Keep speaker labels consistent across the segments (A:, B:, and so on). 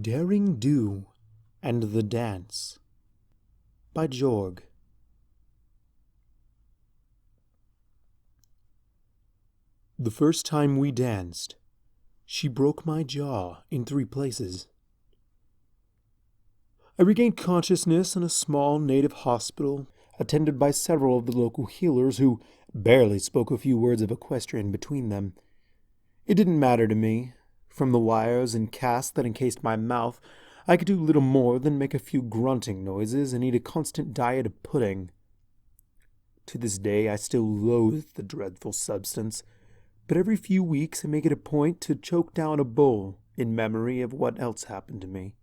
A: Daring Do and the Dance by Georg. The first time we danced, she broke my jaw in 3 places. I regained consciousness in a small native hospital, attended by several of the local healers who barely spoke a few words of equestrian between them. It didn't matter to me. From the wires and casts that encased my mouth, I could do little more than make a few grunting noises and eat a constant diet of pudding. To this day, I still loathe the dreadful substance, but every few weeks I make it a point to choke down a bowl in memory of what else happened to me.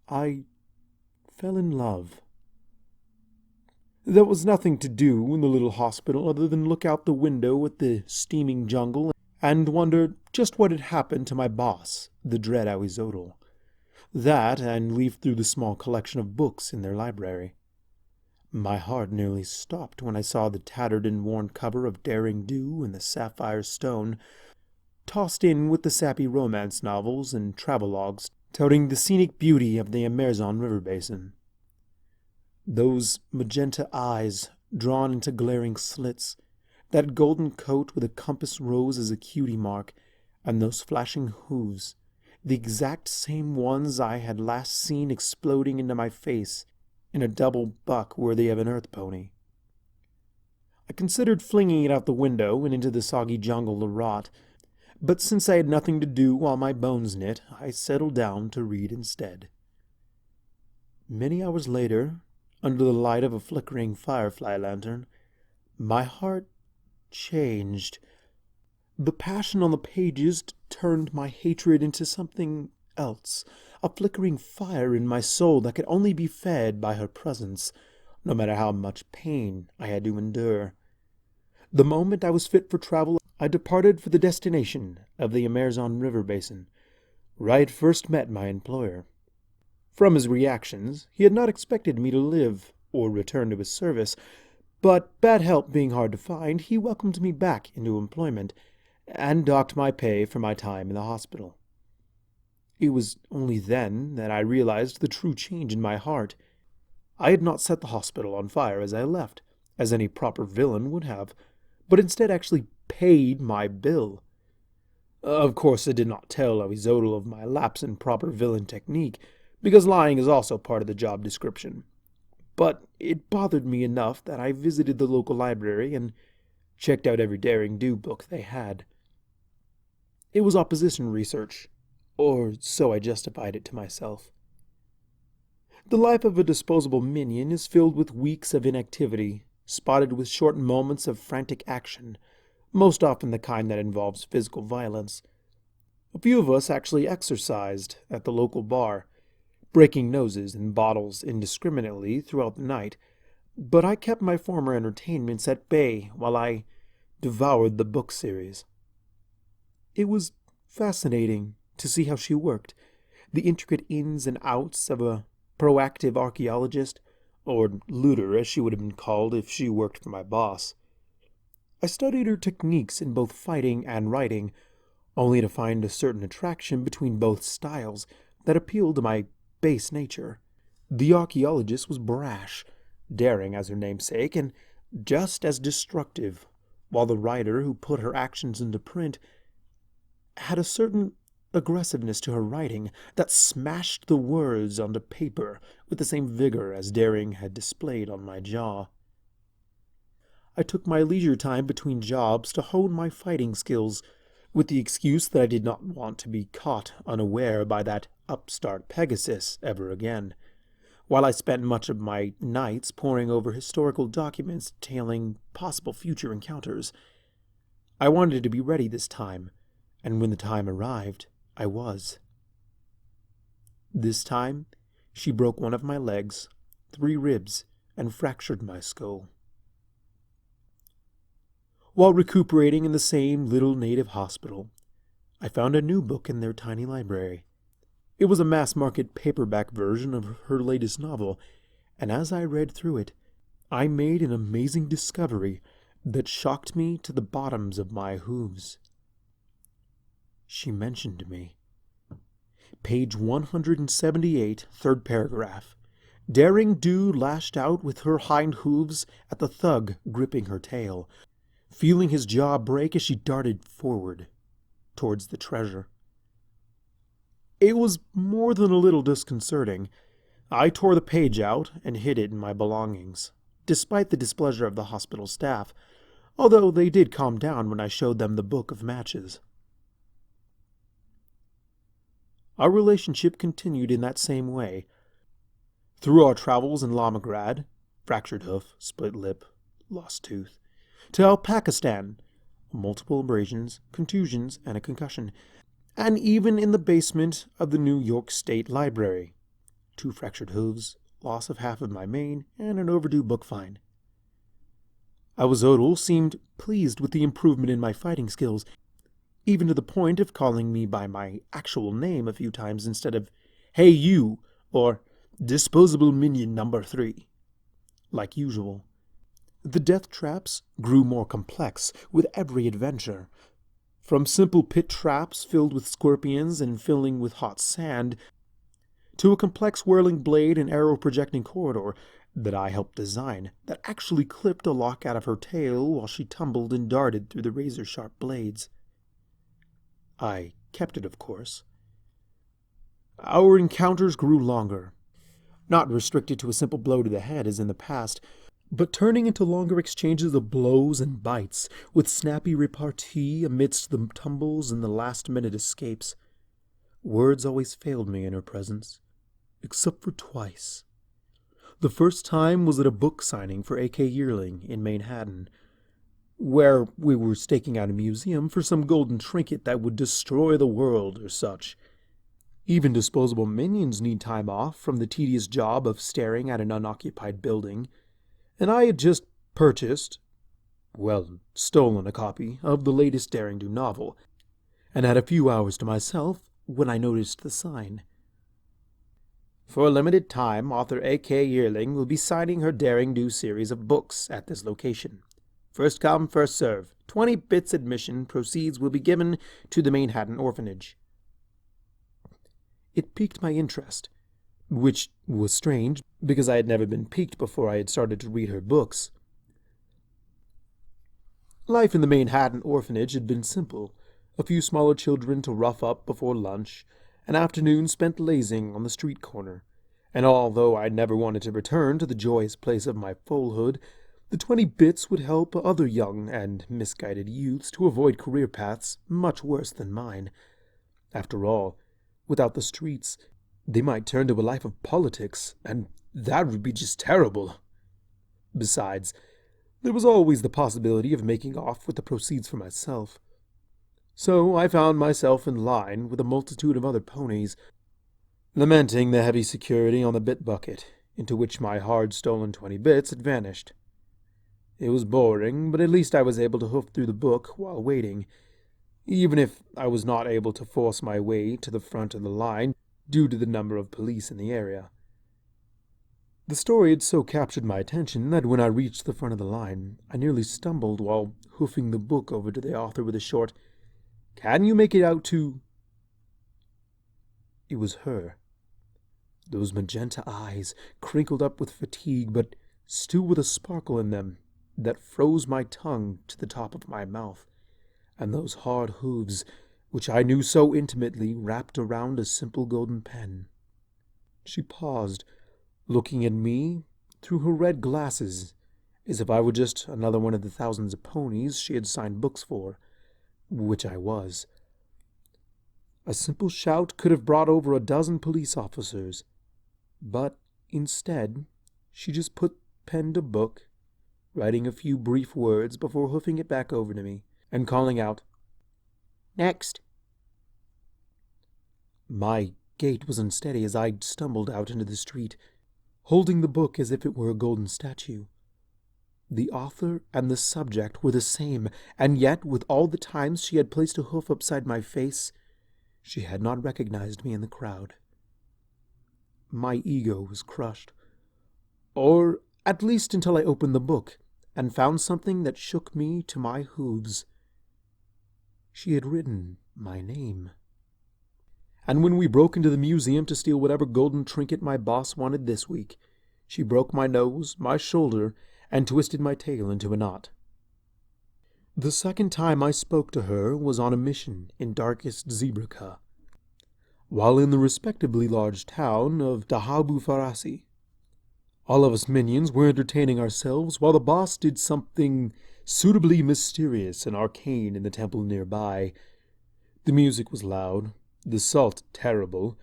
A: I fell in love. There was nothing to do in the little hospital other than look out the window at the steaming jungle and wonder just what had happened to my boss, the Dread Ahuizotl. That, and leaf through the small collection of books in their library. My heart nearly stopped when I saw the tattered and worn cover of Daring Do and the Sapphire Stone, tossed in with the sappy romance novels and travelogues touting the scenic beauty of the Amazon River basin. Those magenta eyes drawn into glaring slits, that golden coat with a compass rose as a cutie mark, and those flashing hooves, the exact same ones I had last seen exploding into my face in a double buck worthy of an earth pony. I considered flinging it out the window and into the soggy jungle to rot, but since I had nothing to do while my bones knit, I settled down to read instead. Many hours later, under the light of a flickering firefly lantern, my heart changed. The passion on the pages turned my hatred into something else, a flickering fire in my soul that could only be fed by her presence, no matter how much pain I had to endure. The moment I was fit for travel, I departed for the destination of the Amazon River basin, where I had first met my employer. From his reactions, he had not expected me to live or return to his service, but bad help being hard to find, he welcomed me back into employment and docked my pay for my time in the hospital. It was only then that I realized the true change in my heart. I had not set the hospital on fire as I left, as any proper villain would have, but instead actually paid my bill. Of course, I did not tell Ahuizotl of my lapse in proper villain technique, because lying is also part of the job description. But it bothered me enough that I visited the local library and checked out every Daring Do book they had. It was opposition research, or so I justified it to myself. The life of a disposable minion is filled with weeks of inactivity, spotted with short moments of frantic action, most often the kind that involves physical violence. A few of us actually exercised at the local bar, breaking noses and bottles indiscriminately throughout the night, but I kept my former entertainments at bay while I devoured the book series. It was fascinating to see how she worked, the intricate ins and outs of a proactive archaeologist, or looter as she would have been called if she worked for my boss. I studied her techniques in both fighting and writing, only to find a certain attraction between both styles that appealed to my base nature. The archaeologist was brash, daring as her namesake, and just as destructive, while the writer who put her actions into print had a certain aggressiveness to her writing that smashed the words onto paper with the same vigor as daring had displayed on my jaw. I took my leisure time between jobs to hone my fighting skills, with the excuse that I did not want to be caught unaware by that upstart Pegasus ever again, while I spent much of my nights poring over historical documents detailing possible future encounters. I wanted to be ready this time, and when the time arrived, I was. This time, she broke one of my legs, 3 ribs, and fractured my skull. While recuperating in the same little native hospital, I found a new book in their tiny library. It was a mass-market paperback version of her latest novel, and as I read through it, I made an amazing discovery that shocked me to the bottoms of my hooves. She mentioned me. Page 178, third paragraph. Daring Do lashed out with her hind hooves at the thug gripping her tail, feeling his jaw break as she darted forward towards the treasure. It was more than a little disconcerting. I tore the page out and hid it in my belongings, despite the displeasure of the hospital staff, although they did calm down when I showed them the book of matches. Our relationship continued in that same way. Through our travels in Lamagrad, fractured hoof, split lip, lost tooth, to Alpakistan, multiple abrasions, contusions, and a concussion, and even in the basement of the New York State Library, 2 fractured hooves, loss of half of my mane, and an overdue book fine. Ahuizotl seemed pleased with the improvement in my fighting skills, even to the point of calling me by my actual name a few times instead of, "Hey you," or "Disposable Minion number 3," like usual. The death traps grew more complex with every adventure, from simple pit traps filled with scorpions and filling with hot sand, to a complex whirling blade and arrow-projecting corridor that I helped design that actually clipped a lock out of her tail while she tumbled and darted through the razor-sharp blades. I kept it, of course. Our encounters grew longer, not restricted to a simple blow to the head as in the past, but turning into longer exchanges of blows and bites, with snappy repartee amidst the tumbles and the last-minute escapes. Words always failed me in her presence, except for twice. The first time was at a book signing for A.K. Yearling in Manhattan, where we were staking out a museum for some golden trinket that would destroy the world or such. Even disposable minions need time off from the tedious job of staring at an unoccupied building, and I had just stolen a copy of the latest Daring Do novel, and had a few hours to myself when I noticed the sign. For a limited time, author A.K. Yearling will be signing her Daring Do series of books at this location. First come, first serve. 20 bits admission. Proceeds will be given to the Manhattan Orphanage. It piqued my interest, which was strange, because I had never been piqued before I had started to read her books. Life in the Manhattan Orphanage had been simple. A few smaller children to rough up before lunch, an afternoon spent lazing on the street corner, and although I never wanted to return to the joyous place of my foalhood, the 20 bits would help other young and misguided youths to avoid career paths much worse than mine. After all, without the streets, they might turn to a life of politics, and that would be just terrible. Besides, there was always the possibility of making off with the proceeds for myself. So I found myself in line with a multitude of other ponies, lamenting the heavy security on the bit bucket, into which my hard-stolen 20 bits had vanished. It was boring, but at least I was able to hoof through the book while waiting, even if I was not able to force my way to the front of the line due to the number of police in the area. The story had so captured my attention that when I reached the front of the line, I nearly stumbled while hoofing the book over to the author with a short, "Can you make it out to—" It was her. Those magenta eyes, crinkled up with fatigue, but still with a sparkle in them that froze my tongue to the top of my mouth, and those hard hooves, which I knew so intimately, wrapped around a simple golden pen. She paused, looking at me through her red glasses, as if I were just another one of the thousands of ponies she had signed books for, which I was. A simple shout could have brought over a dozen police officers, but instead she just put pen to book, writing a few brief words before hoofing it back over to me, and calling out, "Next." My gait was unsteady as I stumbled out into the street, holding the book as if it were a golden statue. The author and the subject were the same, and yet, with all the times she had placed a hoof upside my face, she had not recognized me in the crowd. My ego was crushed, or at least until I opened the book and found something that shook me to my hooves. She had written my name. And when we broke into the museum to steal whatever golden trinket my boss wanted this week, she broke my nose, my shoulder, and twisted my tail into a knot. The second time I spoke to her was on a mission in darkest Zebraca, while in the respectably large town of Dahabu Farasi. All of us minions were entertaining ourselves while the boss did something suitably mysterious and arcane in the temple nearby. The music was loud, the salt terrible.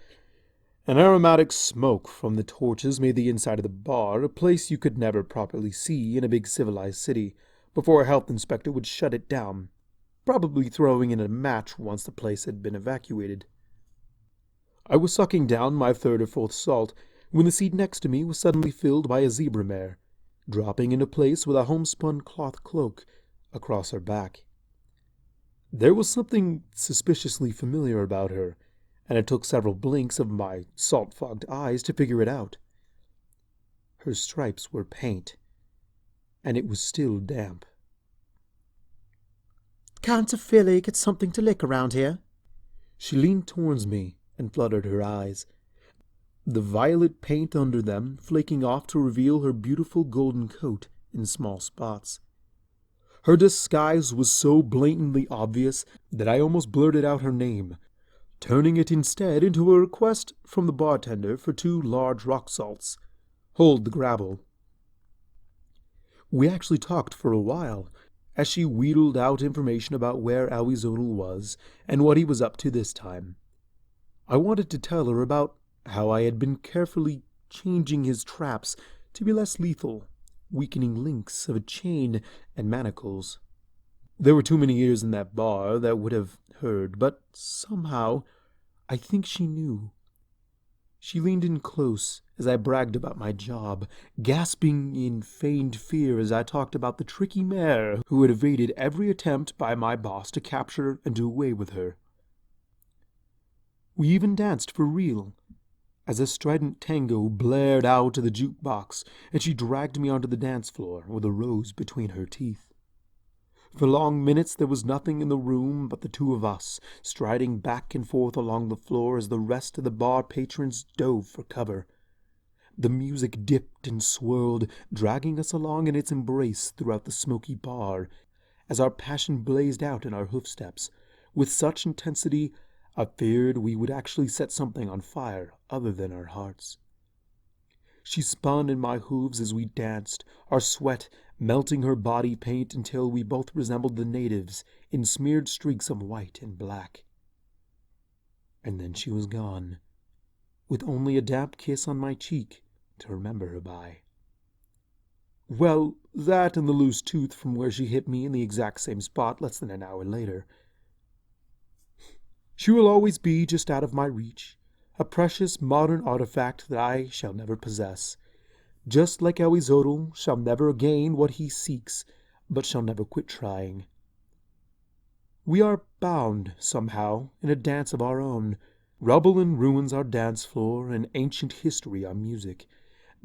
A: An aromatic smoke from the torches made the inside of the bar a place you could never properly see in a big civilized city before a health inspector would shut it down, probably throwing in a match once the place had been evacuated. I was sucking down my third or fourth salt when the seat next to me was suddenly filled by a zebra mare, dropping into place with a homespun cloth cloak across her back. There was something suspiciously familiar about her, and it took several blinks of my salt-fogged eyes to figure it out. Her stripes were paint, and it was still damp.
B: "Can't a filly get something to lick around here?"
A: She leaned towards me and fluttered her eyes, the violet paint under them flaking off to reveal her beautiful golden coat in small spots. Her disguise was so blatantly obvious that I almost blurted out her name, turning it instead into a request from the bartender for 2 large rock salts. Hold the gravel. We actually talked for a while, as she wheedled out information about where Ahuizotl was and what he was up to this time. I wanted to tell her about how I had been carefully changing his traps to be less lethal, weakening links of a chain and manacles. There were too many ears in that bar that would have heard, but somehow I think she knew. She leaned in close as I bragged about my job, gasping in feigned fear as I talked about the tricky mare who had evaded every attempt by my boss to capture and do away with her. We even danced for real, as a strident tango blared out of the jukebox, and she dragged me onto the dance floor with a rose between her teeth. For long minutes there was nothing in the room but the 2 of us, striding back and forth along the floor as the rest of the bar patrons dove for cover. The music dipped and swirled, dragging us along in its embrace throughout the smoky bar, as our passion blazed out in our hoofsteps, with such intensity I feared we would actually set something on fire other than our hearts. She spun in my hooves as we danced, our sweat melting her body paint until we both resembled the natives in smeared streaks of white and black. And then she was gone, with only a damp kiss on my cheek to remember her by. Well, that and the loose tooth from where she hit me in the exact same spot less than an hour later. She will always be just out of my reach, a precious modern artifact that I shall never possess, just like Ahuizotl shall never gain what he seeks, but shall never quit trying. We are bound, somehow, in a dance of our own, rubble and ruins our dance floor, and ancient history our music,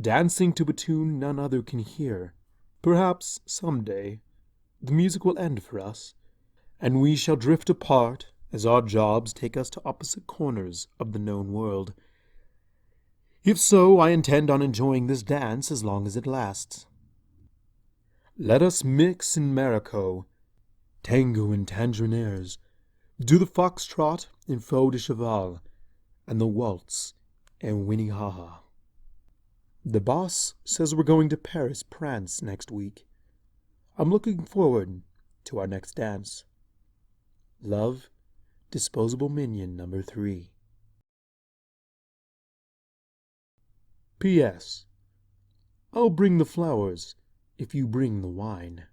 A: dancing to a tune none other can hear. Perhaps, some day, the music will end for us, and we shall drift apart as our jobs take us to opposite corners of the known world. If so, I intend on enjoying this dance as long as it lasts. Let us mix in Marico, tango and tangerinaires, do the foxtrot in faux de cheval, and the waltz and Winnie-ha-ha. The boss says we're going to Paris Prance next week. I'm looking forward to our next dance. Love, Disposable Minion number 3. P.S. I'll bring the flowers if you bring the wine.